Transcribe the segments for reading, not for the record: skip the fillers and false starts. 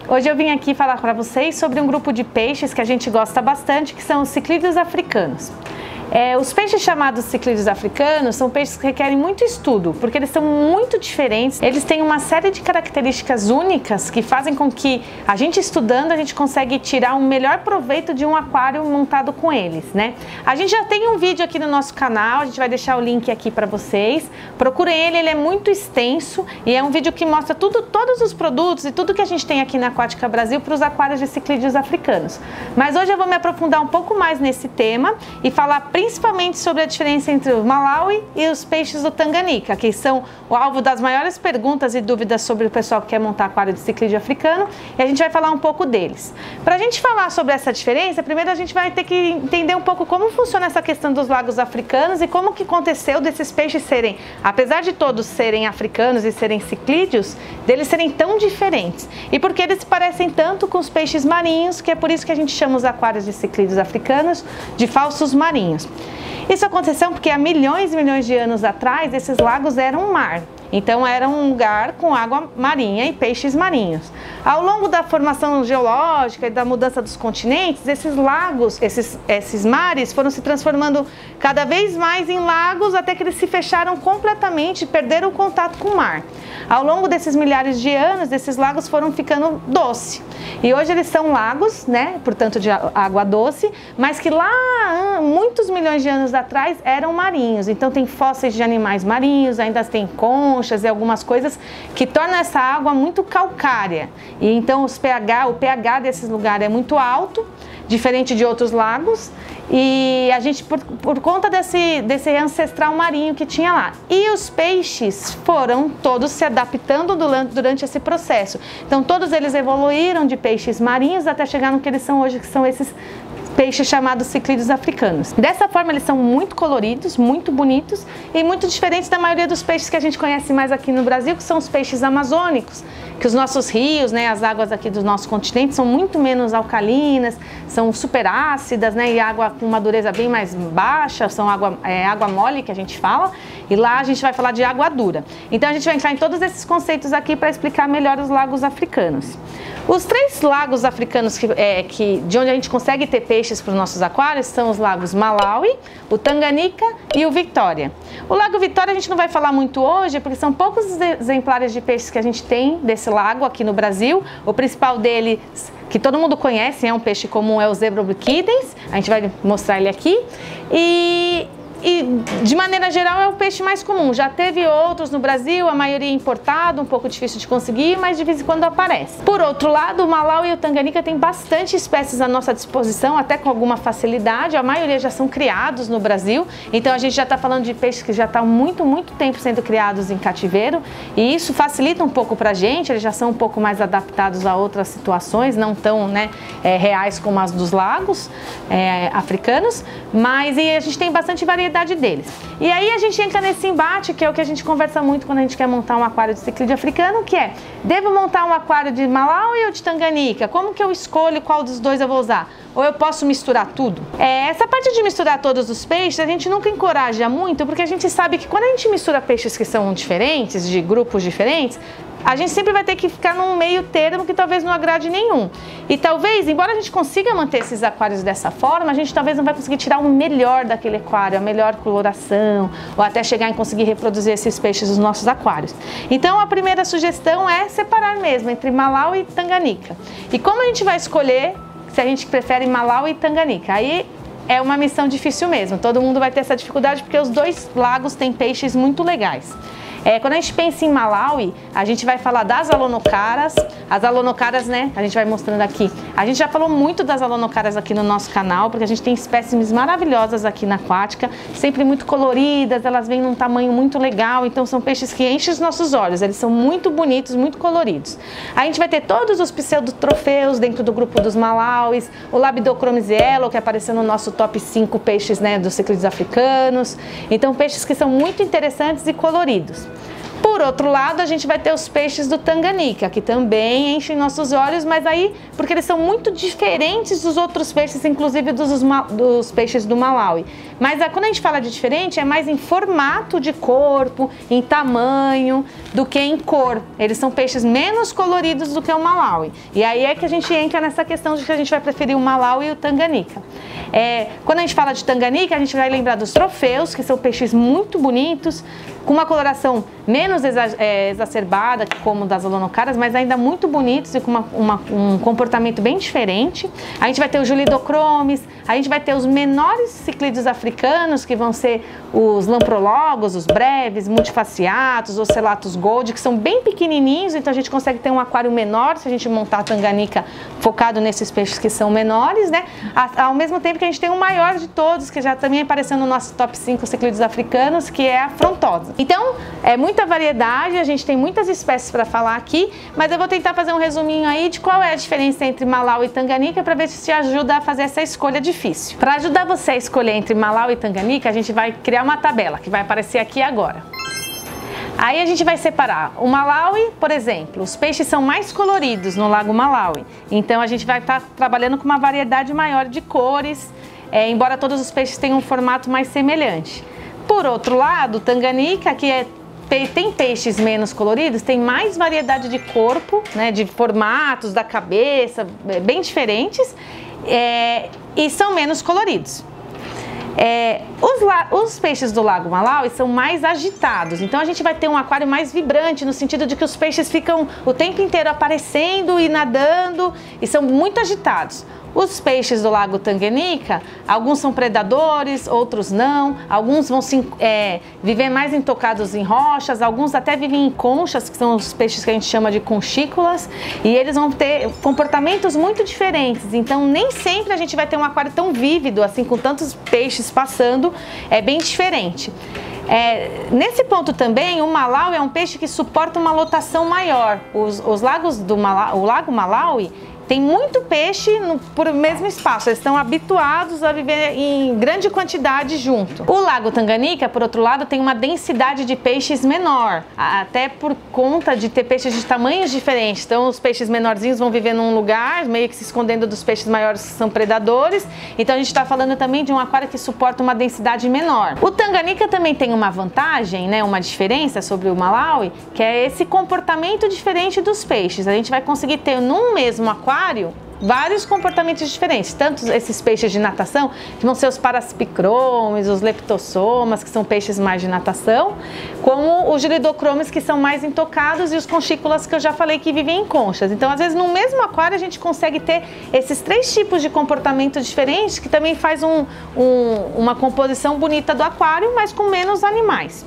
Hoje eu vim aqui falar para vocês sobre um grupo de peixes que a gente gosta bastante, que são os ciclídeos africanos. Os peixes chamados ciclídeos africanos são peixes que requerem muito estudo, porque eles são muito diferentes. Eles têm uma série de características únicas que fazem com que a gente estudando, a gente consegue tirar um melhor proveito de um aquário montado com eles, né? A gente já tem um vídeo aqui no nosso canal, a gente vai deixar o link aqui para vocês. Procurem ele, ele é muito extenso e é um vídeo que mostra todos os produtos e tudo que a gente tem aqui na Aquática Brasil para os aquários de ciclídeos africanos. Mas hoje eu vou me aprofundar um pouco mais nesse tema e falar principalmente sobre a diferença entre o Malawi e os peixes do Tanganica, que são o alvo das maiores perguntas e dúvidas sobre o pessoal que quer montar aquário de ciclídeo africano, e a gente vai falar um pouco deles. Para a gente falar sobre essa diferença, primeiro a gente vai ter que entender um pouco como funciona essa questão dos lagos africanos e como que aconteceu desses peixes serem, apesar de todos serem africanos e serem ciclídeos, deles serem tão diferentes. E por que eles se parecem tanto com os peixes marinhos, que é por isso que a gente chama os aquários de ciclídeos africanos de falsos marinhos. Isso aconteceu porque há milhões e milhões de anos atrás, esses lagos eram um mar. Então era um lugar com água marinha e peixes marinhos. Ao longo da formação geológica e da mudança dos continentes, esses lagos, esses mares foram se transformando cada vez mais em lagos até que eles se fecharam completamente e perderam o contato com o mar. Ao longo desses milhares de anos, esses lagos foram ficando doce. E hoje eles são lagos, né, portanto de água doce, mas que lá, muitos milhões de anos atrás, eram marinhos. Então tem fósseis de animais marinhos, ainda tem conchas e algumas coisas que tornam essa água muito calcária. E então o pH desses lugares é muito alto, diferente de outros lagos, e a gente, por conta desse ancestral marinho que tinha lá. E os peixes foram todos se adaptando durante esse processo. Então todos eles evoluíram de peixes marinhos até chegar no que eles são hoje, que são esses peixes chamados ciclídeos africanos. Dessa forma eles são muito coloridos, muito bonitos e muito diferentes da maioria dos peixes que a gente conhece mais aqui no Brasil, que são os peixes amazônicos, que os nossos rios, né, as águas aqui do nosso continente são muito menos alcalinas, são super ácidas, né, e água com uma dureza bem mais baixa, são água mole que a gente fala, e lá a gente vai falar de água dura. Então a gente vai entrar em todos esses conceitos aqui para explicar melhor os lagos africanos. Os três lagos africanos de onde a gente consegue ter peixes para os nossos aquários são os lagos Malawi, o Tanganica e o Victoria. O lago Victoria a gente não vai falar muito hoje, porque são poucos exemplares de peixes que a gente tem desse lago aqui no Brasil. O principal deles, que todo mundo conhece, é um peixe comum, é o Zebra obliquidens. A gente vai mostrar ele aqui. E de maneira geral é o peixe mais comum. Já teve outros no Brasil, a maioria importado, um pouco difícil de conseguir, mas de vez em quando aparece. Por outro lado, o Malawi e o Tanganica têm bastante espécies à nossa disposição, até com alguma facilidade. A maioria já são criados no Brasil, então a gente já está falando de peixes que já estão muito tempo sendo criados em cativeiro, e isso facilita um pouco para a gente. Eles já são um pouco mais adaptados a outras situações, não tão reais como as dos lagos africanos, mas a gente tem bastante variedade deles. E aí a gente entra nesse embate, que é o que a gente conversa muito quando a gente quer montar um aquário de ciclídeo africano, que é: devo montar um aquário de Malawi ou de Tanganica? Como que eu escolho qual dos dois eu vou usar? Ou eu posso misturar tudo? Essa parte de misturar todos os peixes, a gente nunca encoraja muito, porque a gente sabe que quando a gente mistura peixes que são diferentes, de grupos diferentes, a gente sempre vai ter que ficar num meio termo que talvez não agrade nenhum. E talvez, embora a gente consiga manter esses aquários dessa forma, a gente talvez não vai conseguir tirar o melhor daquele aquário, a melhor coloração, ou até chegar em conseguir reproduzir esses peixes nos nossos aquários. Então a primeira sugestão é separar mesmo entre Malawi e Tanganica. E como a gente vai escolher se a gente prefere Malawi e Tanganica? Aí é uma missão difícil mesmo, todo mundo vai ter essa dificuldade porque os dois lagos têm peixes muito legais. Quando a gente pensa em Malawi, a gente vai falar das alonocaras. As alonocaras, né, a gente vai mostrando aqui. A gente já falou muito das alonocaras aqui no nosso canal, porque a gente tem espécimes maravilhosas aqui na Aquática, sempre muito coloridas, elas vêm num tamanho muito legal, então são peixes que enchem os nossos olhos, eles são muito bonitos, muito coloridos. A gente vai ter todos os pseudotrofeus dentro do grupo dos Malawis, o Labidochromis yellow, que apareceu no nosso top 5 peixes, né, dos ciclídeos africanos. Então peixes que são muito interessantes e coloridos. Por outro lado, a gente vai ter os peixes do Tanganica, que também enchem nossos olhos, mas aí, porque eles são muito diferentes dos outros peixes, inclusive dos peixes do Malawi. Mas quando a gente fala de diferente, é mais em formato de corpo, em tamanho, do que em cor. Eles são peixes menos coloridos do que o Malawi. E aí é que a gente entra nessa questão de que a gente vai preferir o Malawi e o Tanganica. Quando a gente fala de Tanganica, a gente vai lembrar dos troféus, que são peixes muito bonitos, com uma coloração menos exacerbada, como das alonocaras, mas ainda muito bonitos e com um comportamento bem diferente. A gente vai ter os Julidochromis, a gente vai ter os menores ciclídeos africanos, que vão ser os lamprologos, os breves, multifaciatos, ocellatus gold, que são bem pequenininhos, então a gente consegue ter um aquário menor se a gente montar a Tanganica focado nesses peixes que são menores, né? Ao mesmo tempo que a gente tem o maior de todos, que já também apareceu no nosso top 5 ciclídeos africanos, que é a frontosa. Então, é muita variedade, a gente tem muitas espécies para falar aqui, mas eu vou tentar fazer um resuminho aí de qual é a diferença entre Malawi e Tanganica para ver se te ajuda a fazer essa escolha difícil. Para ajudar você a escolher entre Malawi e Tanganica, a gente vai criar uma tabela que vai aparecer aqui agora. Aí a gente vai separar o Malawi, por exemplo, os peixes são mais coloridos no Lago Malawi, então a gente vai estar trabalhando com uma variedade maior de cores, embora todos os peixes tenham um formato mais semelhante. Por outro lado, Tanganica, que tem peixes menos coloridos, tem mais variedade de corpo, né, de formatos, da cabeça, bem diferentes, e são menos coloridos. Os peixes do Lago Malawi são mais agitados, então a gente vai ter um aquário mais vibrante, no sentido de que os peixes ficam o tempo inteiro aparecendo e nadando e são muito agitados. Os peixes do Lago Tanganica, alguns são predadores, outros não, alguns vão viver mais intocados em rochas, alguns até vivem em conchas, que são os peixes que a gente chama de conchícolas, e eles vão ter comportamentos muito diferentes, então nem sempre a gente vai ter um aquário tão vívido, assim, com tantos peixes passando, é bem diferente. Nesse ponto também, o Malawi é um peixe que suporta uma lotação maior. Os lagos o Lago Malawi tem muito peixe por mesmo espaço, eles estão habituados a viver em grande quantidade junto. O Lago Tanganica, por outro lado, tem uma densidade de peixes menor, até por conta de ter peixes de tamanhos diferentes. Então os peixes menorzinhos vão viver num lugar, meio que se escondendo dos peixes maiores que são predadores. Então a gente está falando também de um aquário que suporta uma densidade menor. O Tanganica também tem uma vantagem, né, uma diferença sobre o Malawi, que é esse comportamento diferente dos peixes. A gente vai conseguir ter num mesmo aquário vários comportamentos diferentes, tanto esses peixes de natação, que vão ser os Paraspicromes, os Leptossomas, que são peixes mais de natação, como os Julidochromis, que são mais intocados, e os Conchícolas, que eu já falei, que vivem em conchas. Então, às vezes, no mesmo aquário, a gente consegue ter esses 3 tipos de comportamento diferentes, que também faz uma composição bonita do aquário, mas com menos animais.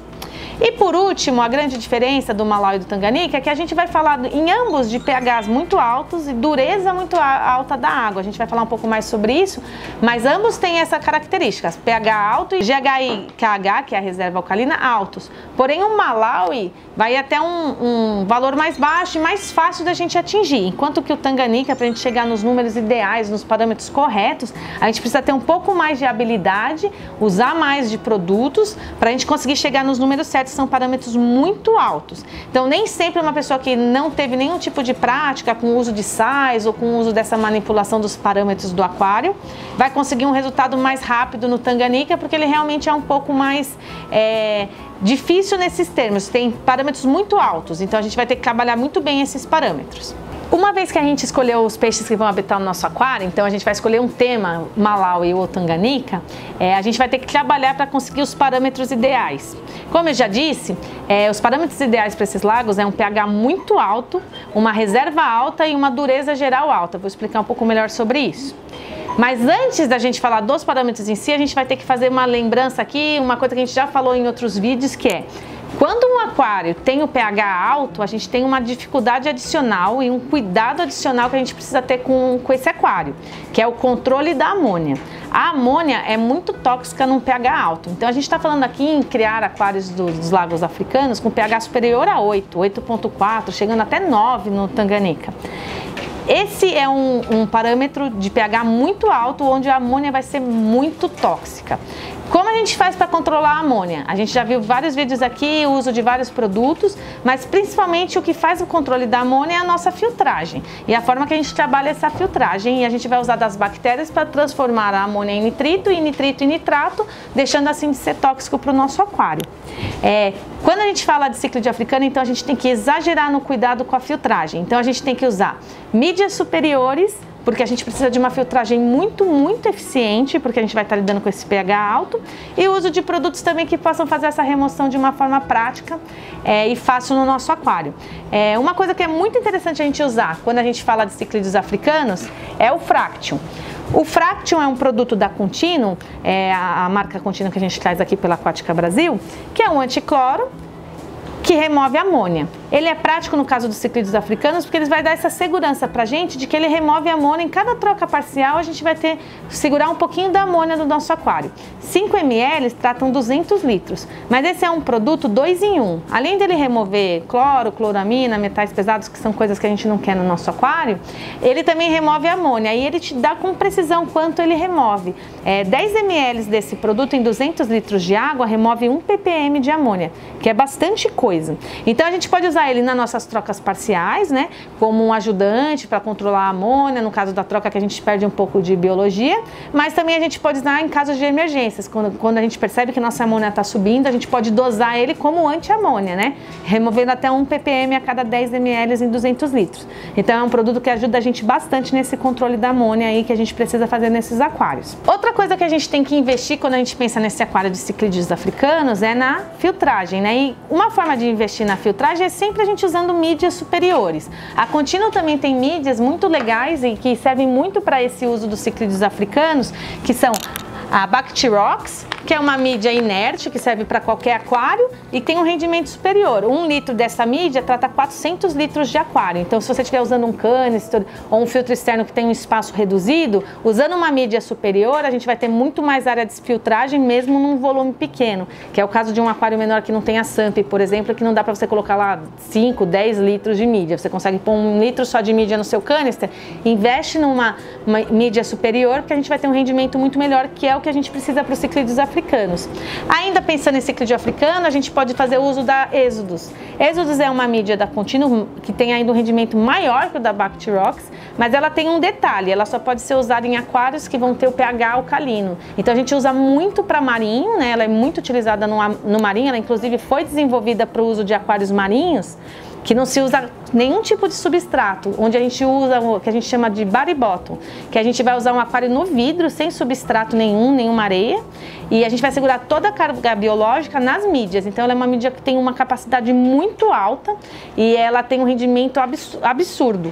E por último, a grande diferença do Malawi e do Tanganica é que a gente vai falar em ambos de pHs muito altos e dureza muito alta da água. A gente vai falar um pouco mais sobre isso, mas ambos têm essa característica, pH alto e GHI-KH, que é a reserva alcalina, altos. Porém, o Malawi vai até um valor mais baixo e mais fácil da gente atingir, enquanto que o Tanganica, para a gente chegar nos números ideais, nos parâmetros corretos, a gente precisa ter um pouco mais de habilidade, usar mais de produtos, para a gente conseguir chegar nos números certos. São parâmetros muito altos. Então, nem sempre uma pessoa que não teve nenhum tipo de prática com o uso de sais ou com o uso dessa manipulação dos parâmetros do aquário vai conseguir um resultado mais rápido no Tanganica, porque ele realmente é um pouco mais difícil nesses termos. Tem parâmetros muito altos, então a gente vai ter que trabalhar muito bem esses parâmetros. Uma vez que a gente escolheu os peixes que vão habitar no nosso aquário, então a gente vai escolher um tema, Malawi ou Tanganica, a gente vai ter que trabalhar para conseguir os parâmetros ideais. Como eu já disse, os parâmetros ideais para esses lagos é um pH muito alto, uma reserva alta e uma dureza geral alta. Vou explicar um pouco melhor sobre isso. Mas antes da gente falar dos parâmetros em si, a gente vai ter que fazer uma lembrança aqui, uma coisa que a gente já falou em outros vídeos, que é: quando um aquário tem o pH alto, a gente tem uma dificuldade adicional e um cuidado adicional que a gente precisa ter com esse aquário, que é o controle da amônia. A amônia é muito tóxica num pH alto, então a gente está falando aqui em criar aquários dos lagos africanos com pH superior a 8, 8,4, chegando até 9 no Tanganica. Esse é um parâmetro de pH muito alto, onde a amônia vai ser muito tóxica. Como Como a gente faz para controlar a amônia? A gente já viu vários vídeos aqui, o uso de vários produtos, mas principalmente o que faz o controle da amônia é a nossa filtragem. E a forma que a gente trabalha essa filtragem, e a gente vai usar das bactérias para transformar a amônia em nitrito, em nitrato, deixando assim de ser tóxico para o nosso aquário. Quando a gente fala de ciclídeo africano, então a gente tem que exagerar no cuidado com a filtragem. Então a gente tem que usar mídias superiores, porque a gente precisa de uma filtragem muito eficiente, porque a gente vai estar lidando com esse pH alto, e o uso de produtos também que possam fazer essa remoção de uma forma prática e fácil no nosso aquário. Uma coisa que é muito interessante a gente usar quando a gente fala de ciclídeos africanos é o Fraction. O Fraction é um produto da Continuum, a marca Continuum que a gente traz aqui pela Aquática Brasil, que é um anticloro que remove a amônia. Ele é prático no caso dos ciclídeos africanos porque ele vai dar essa segurança pra gente de que ele remove a amônia. Em cada troca parcial a gente vai segurar um pouquinho da amônia do nosso aquário. 5 ml tratam 200 litros, mas esse é um produto 2 em 1. Além dele remover cloro, cloramina, metais pesados, que são coisas que a gente não quer no nosso aquário, ele também remove a amônia e ele te dá com precisão quanto ele remove. 10 ml desse produto em 200 litros de água remove 1 ppm de amônia, que é bastante coisa. Então a gente pode usar ele nas nossas trocas parciais, né, como um ajudante para controlar a amônia, no caso da troca que a gente perde um pouco de biologia, mas também a gente pode usar em casos de emergências, quando a gente percebe que nossa amônia está subindo, a gente pode dosar ele como anti-amônia, né, removendo até 1 ppm a cada 10 ml em 200 litros. Então é um produto que ajuda a gente bastante nesse controle da amônia aí que a gente precisa fazer nesses aquários. Outra coisa que a gente tem que investir quando a gente pensa nesse aquário de ciclídeos africanos é na filtragem, né, e uma forma de investir na filtragem é sempre a gente usando mídias superiores. A Continuum também tem mídias muito legais e que servem muito para esse uso dos ciclídeos africanos, que são a Bactirox, que é uma mídia inerte que serve para qualquer aquário e tem um rendimento superior. 1 litro dessa mídia trata 400 litros de aquário. Então, se você estiver usando um canister ou um filtro externo que tem um espaço reduzido, usando uma mídia superior, a gente vai ter muito mais área de filtragem, mesmo num volume pequeno, que é o caso de um aquário menor que não tem a SAMP, por exemplo, que não dá para você colocar lá 5, 10 litros de mídia. Você consegue pôr 1 litro só de mídia no seu canister, investe numa mídia superior, porque a gente vai ter um rendimento muito melhor, que é o que a gente precisa para os ciclídeos africanos. Ainda pensando em ciclídeo africano, a gente pode fazer uso da Exodus. Exodus é uma mídia da Continuum que tem ainda um rendimento maior que o da Bactirox, mas ela tem um detalhe, ela só pode ser usada em aquários que vão ter o pH alcalino. Então a gente usa muito para marinho, né? Ela é muito utilizada no marinho, ela inclusive foi desenvolvida para o uso de aquários marinhos, que não se usa nenhum tipo de substrato, onde a gente usa o que a gente chama de body bottom, que a gente vai usar um aquário no vidro, sem substrato nenhuma areia, e a gente vai segurar toda a carga biológica nas mídias. Então ela é uma mídia que tem uma capacidade muito alta e ela tem um rendimento absurdo.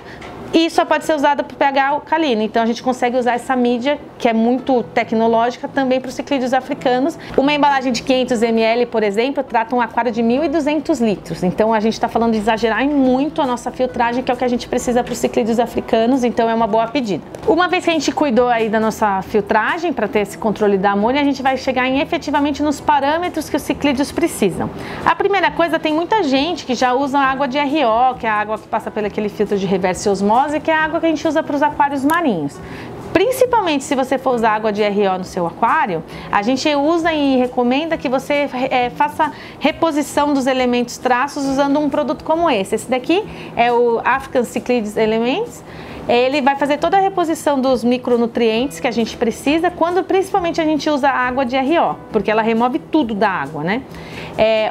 E só pode ser usada para o pH alcalino, então a gente consegue usar essa mídia, que é muito tecnológica, também para os ciclídeos africanos. Uma embalagem de 500 ml, por exemplo, trata um aquário de 1.200 litros, então a gente está falando de exagerar em muito a nossa filtragem, que é o que a gente precisa para os ciclídeos africanos, então é uma boa pedida. Uma vez que a gente cuidou aí da nossa filtragem, para ter esse controle da amônia, a gente vai chegar efetivamente nos parâmetros que os ciclídeos precisam. A primeira coisa, tem muita gente que já usa água de RO, que é a água que passa pelo aquele filtro de reverse osmose, que é a água que a gente usa para os aquários marinhos. Principalmente se você for usar água de RO no seu aquário, a gente usa e recomenda que você faça reposição dos elementos traços usando um produto como esse. Esse daqui é o African Cyclides Elements. Ele vai fazer toda a reposição dos micronutrientes que a gente precisa, quando principalmente a gente usa água de RO, porque ela remove tudo da água, né?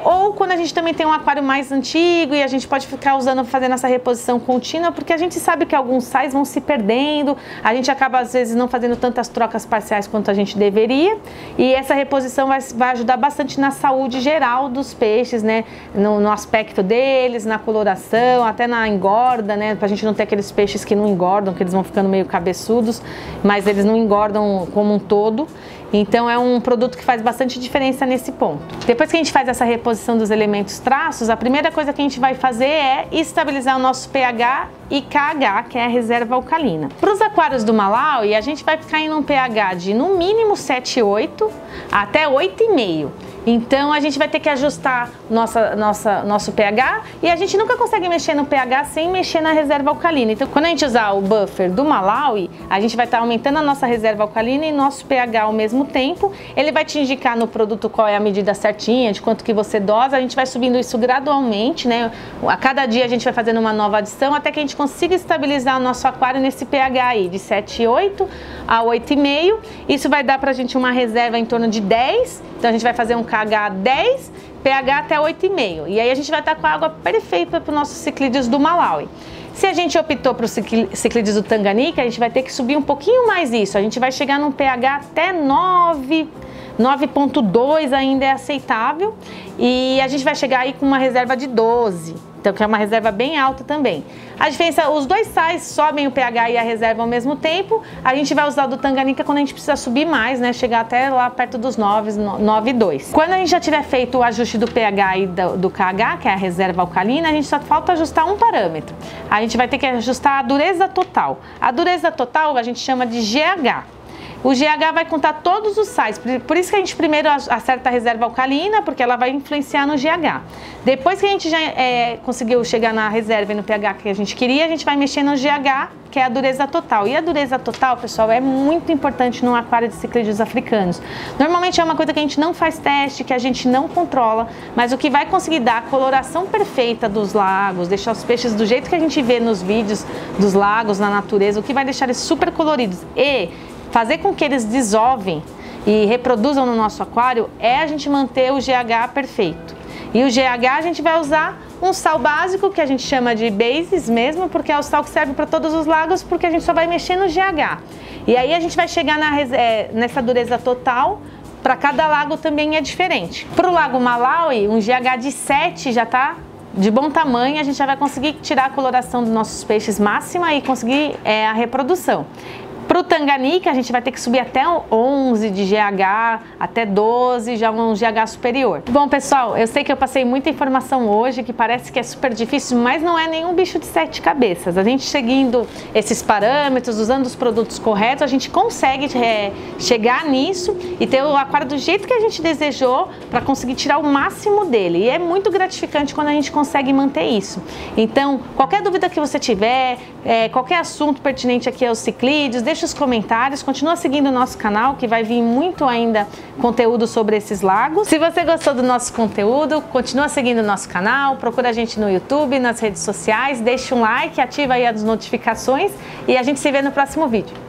Ou quando a gente também tem um aquário mais antigo e a gente pode ficar fazendo essa reposição contínua, porque a gente sabe que alguns sais vão se perdendo, a gente acaba às vezes não fazendo tantas trocas parciais quanto a gente deveria, e essa reposição vai ajudar bastante na saúde geral dos peixes, né? No aspecto deles, na coloração, até na engorda, né? Pra gente não ter aqueles peixes que não engordam, que eles vão ficando meio cabeçudos, mas eles não engordam como um todo. Então é um produto que faz bastante diferença nesse ponto. Depois que a gente faz essa reposição dos elementos traços, a primeira coisa que a gente vai fazer é estabilizar o nosso pH e KH, que é a reserva alcalina. Para os aquários do Malawi, a gente vai ficar em um pH de no mínimo 7,8 até 8,5. Então a gente vai ter que ajustar nosso pH e a gente nunca consegue mexer no pH sem mexer na reserva alcalina. Então quando a gente usar o buffer do Malawi, a gente vai estar aumentando a nossa reserva alcalina e nosso pH ao mesmo tempo. Ele vai te indicar no produto qual é a medida certinha, de quanto que você dosa. A gente vai subindo isso gradualmente, né? A cada dia a gente vai fazendo uma nova adição até que a gente consiga estabilizar o nosso aquário nesse pH aí de 7,8 a 8,5. Isso vai dar pra gente uma reserva em torno de 10. Então a gente vai fazer um KH 10, pH até 8,5. E aí a gente vai estar com a água perfeita para os nossos ciclídeos do Malawi. Se a gente optou para o ciclídeos do Tanganyika, a gente vai ter que subir um pouquinho mais isso. A gente vai chegar num pH até 9, 9,2 ainda é aceitável. E a gente vai chegar aí com uma reserva de 12. Então, que é uma reserva bem alta também. A diferença, os dois sais sobem o pH e a reserva ao mesmo tempo. A gente vai usar o do Tanganyika quando a gente precisa subir mais, né? Chegar até lá perto dos 9,2. Quando a gente já tiver feito o ajuste do pH e do KH, que é a reserva alcalina, a gente só falta ajustar um parâmetro. A gente vai ter que ajustar a dureza total. A dureza total a gente chama de GH. O GH vai contar todos os sais, por isso que a gente primeiro acerta a reserva alcalina, porque ela vai influenciar no GH. Depois que a gente já conseguiu chegar na reserva e no pH que a gente queria, a gente vai mexer no GH, que é a dureza total. E a dureza total, pessoal, é muito importante num aquário de ciclídeos africanos. Normalmente é uma coisa que a gente não faz teste, que a gente não controla, mas o que vai conseguir dar a coloração perfeita dos lagos, deixar os peixes do jeito que a gente vê nos vídeos dos lagos, na natureza, o que vai deixar eles super coloridos e fazer com que eles desovem e reproduzam no nosso aquário é a gente manter o GH perfeito. E o GH a gente vai usar um sal básico, que a gente chama de bases mesmo, porque é o sal que serve para todos os lagos, porque a gente só vai mexer no GH. E aí a gente vai chegar nessa dureza total, para cada lago também é diferente. Para o lago Malawi, um GH de 7 já está de bom tamanho, a gente já vai conseguir tirar a coloração dos nossos peixes máxima e conseguir a reprodução. Para o Tanganyika, a gente vai ter que subir até 11 de GH, até 12, já um GH superior. Bom, pessoal, eu sei que eu passei muita informação hoje, que parece que é super difícil, mas não é nenhum bicho de 7 cabeças. A gente seguindo esses parâmetros, usando os produtos corretos, a gente consegue chegar nisso e ter o aquário do jeito que a gente desejou para conseguir tirar o máximo dele. E é muito gratificante quando a gente consegue manter isso. Então, qualquer dúvida que você tiver, qualquer assunto pertinente aqui aos ciclídeos, deixa os comentários, continua seguindo o nosso canal, que vai vir muito ainda conteúdo sobre esses lagos. Se você gostou do nosso conteúdo, continua seguindo o nosso canal, procura a gente no YouTube, nas redes sociais, deixa um like, ativa aí as notificações e a gente se vê no próximo vídeo.